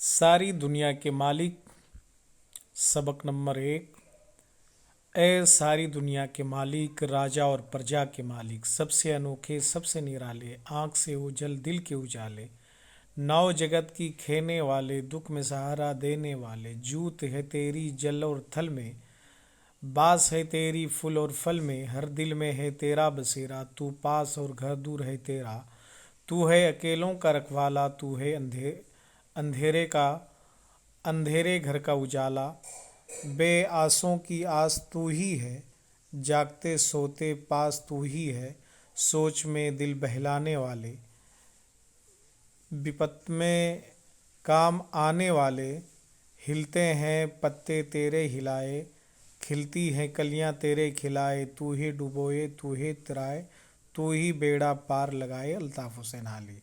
सारी दुनिया के मालिक। सबक नंबर 1। ए सारी दुनिया के मालिक, राजा और प्रजा के मालिक, सबसे अनोखे सबसे निराले, आँख से ओझल दिल के उजाले, नौ जगत की खेने वाले, दुख में सहारा देने वाले, जूत है तेरी जल और थल में, बास है तेरी फूल और फल में, हर दिल में है तेरा बसेरा, तू पास और घर दूर है तेरा, तू है अकेलों का रखवाला, तू है अंधेरे घर का उजाला, बे आसों की आस तू ही है, जागते सोते पास तू ही है, सोच में दिल बहलाने वाले, विपत में काम आने वाले, हिलते हैं पत्ते तेरे हिलाए, खिलती हैं कलियां तेरे खिलाए, तू ही डुबोए तू ही तिराए, तू ही बेड़ा पार लगाए। अल्ताफ़ हुसैन हाली।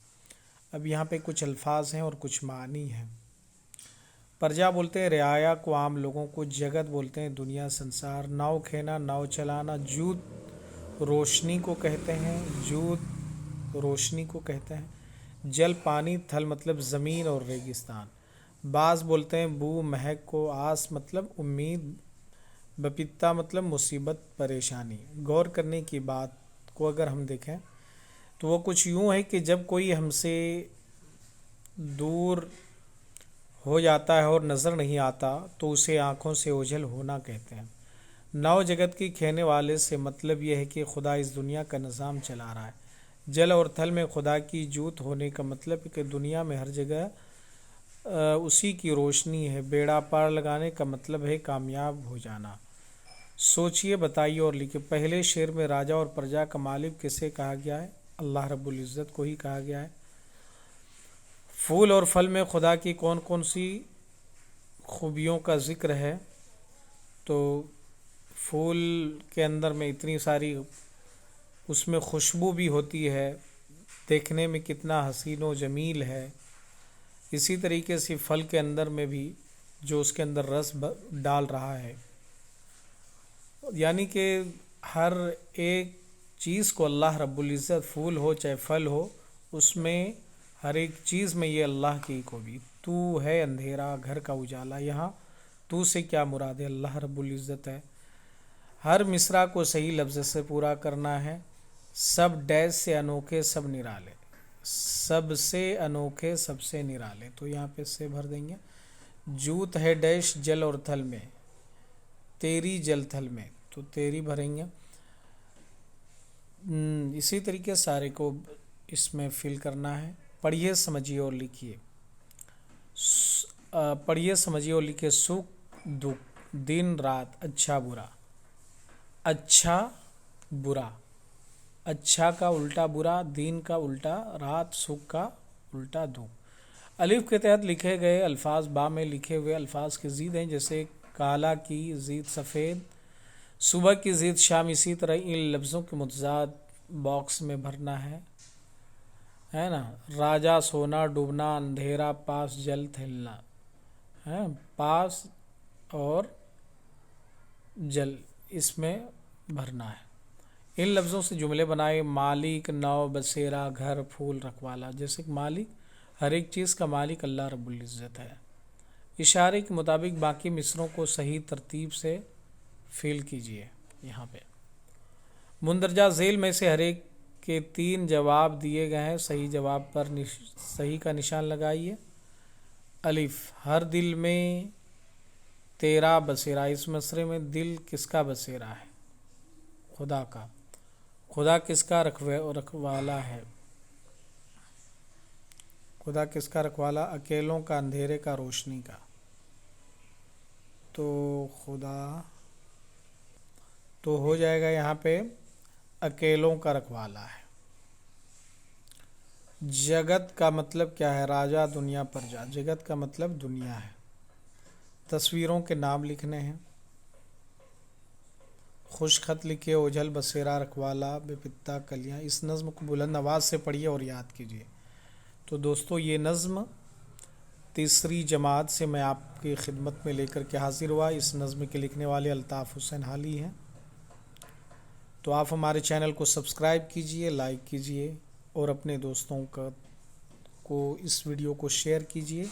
अब यहाँ पे कुछ अल्फाज हैं और कुछ मानी हैं। प्रजा बोलते हैं रियाया को, आम लोगों को। जगत बोलते हैं दुनिया संसार। नाव खेना नाव चलाना। जूत रोशनी को कहते हैं, जूत रोशनी को कहते हैं। जल पानी। थल मतलब ज़मीन और रेगिस्तान। बास बोलते हैं बू महक को। आस मतलब उम्मीद। बपित्ता मतलब मुसीबत परेशानी। गौर करने की बात को अगर हम देखें तो वो कुछ यूँ है कि जब कोई हमसे दूर हो जाता है और नज़र नहीं आता तो उसे आँखों से ओझल होना कहते हैं। नौ जगत की खेने वाले से मतलब यह है कि खुदा इस दुनिया का निज़ाम चला रहा है। जल और थल में खुदा की जूत होने का मतलब है कि दुनिया में हर जगह उसी की रोशनी है। बेड़ा पार लगाने का मतलब है कामयाब हो जाना। सोचिए, बताइए और लिखिए। पहले शेर में राजा और प्रजा का मालिक किसे कहा गया है? अल्लाह रब्बुल इज़्ज़त को ही कहा गया है। फूल और फल में खुदा की कौन कौन सी खूबियों का ज़िक्र है? तो फूल के अंदर में इतनी सारी उसमें खुशबू भी होती है, देखने में कितना हसीन व जमील है। इसी तरीके से फल के अंदर में भी जो उसके अंदर रस डाल रहा है, यानी कि हर एक चीज़ को अल्लाह रब्बुल इज़्ज़त, फूल हो चाहे फल हो, उसमें हर एक चीज़ में ये अल्लाह की खूबी। तू है अंधेरा घर का उजाला। यहाँ तू से क्या मुराद है? अल्लाह रब्बुल इज़्ज़त है। हर मिसरा को सही लफ्ज़ से पूरा करना है। सब डैश से अनोखे सब निराले, सबसे अनोखे सबसे निराले, तो यहाँ पे से भर देंगे। जूत है डैश जल और थल में, तेरी जल थल में, तो तेरी भरेंगे। इसी तरीके सारे को इसमें फिल करना है। पढ़िए समझिए और लिखिए। पढ़िए समझिए और लिखिए। सुख दुख, दिन रात, अच्छा बुरा। अच्छा बुरा, अच्छा का उल्टा बुरा, दिन का उल्टा रात, सुख का उल्टा दुख। अलिफ के तहत लिखे गए अल्फाज बा में लिखे हुए अल्फाज की ज़ीद हैं, जैसे काला की ज़ीद सफ़ेद, सुबह की ज़ीद शाम। इसी तरह इन लफ्ज़ों के मुतज़ाद बॉक्स में भरना है ना। राजा सोना डूबना, अंधेरा पास जल थैलना है, पास और जल इसमें भरना है। इन लफ्ज़ों से जुमले बनाए। मालिक, नौ, बसेरा, घर, फूल, रखवाला। जैसे कि मालिक, हर एक चीज़ का मालिक अल्लाह रब्बुल इज़्ज़त है। इशारे के मुताबिक बाकी मिसरों को सही तरतीब से फिल कीजिए। यहाँ पे मुंदरजा झेल में से हर एक के 3 जवाब दिए गए हैं। सही जवाब पर सही का निशान लगाइए। अलिफ, हर दिल में तेरा बसेरा। इस मसरे में दिल किसका बसेरा है? खुदा का। खुदा किसका रखवाला है? खुदा किसका रखवाला? अकेलों का, अंधेरे का, रोशनी का। तो खुदा तो हो जाएगा यहाँ पे अकेलों का रखवाला है। जगत का मतलब क्या है? राजा दुनिया प्रजा। जगत का मतलब दुनिया है। तस्वीरों के नाम लिखने हैं। खुश खत लिखिए। ओझल बसेरा रखवाला बेपित्ता कलियाँ। इस नज़्म को बुलंद आवाज़ से पढ़िए और याद कीजिए। तो दोस्तों, ये नज़्म तीसरी जमात से मैं आपकी खिदमत में लेकर के हाज़िर हुआ। इस नज़्म के लिखने वाले अल्ताफ़ हुसैन हाली हैं। तो आप हमारे चैनल को सब्सक्राइब कीजिए, लाइक कीजिए और अपने दोस्तों को इस वीडियो को शेयर कीजिए।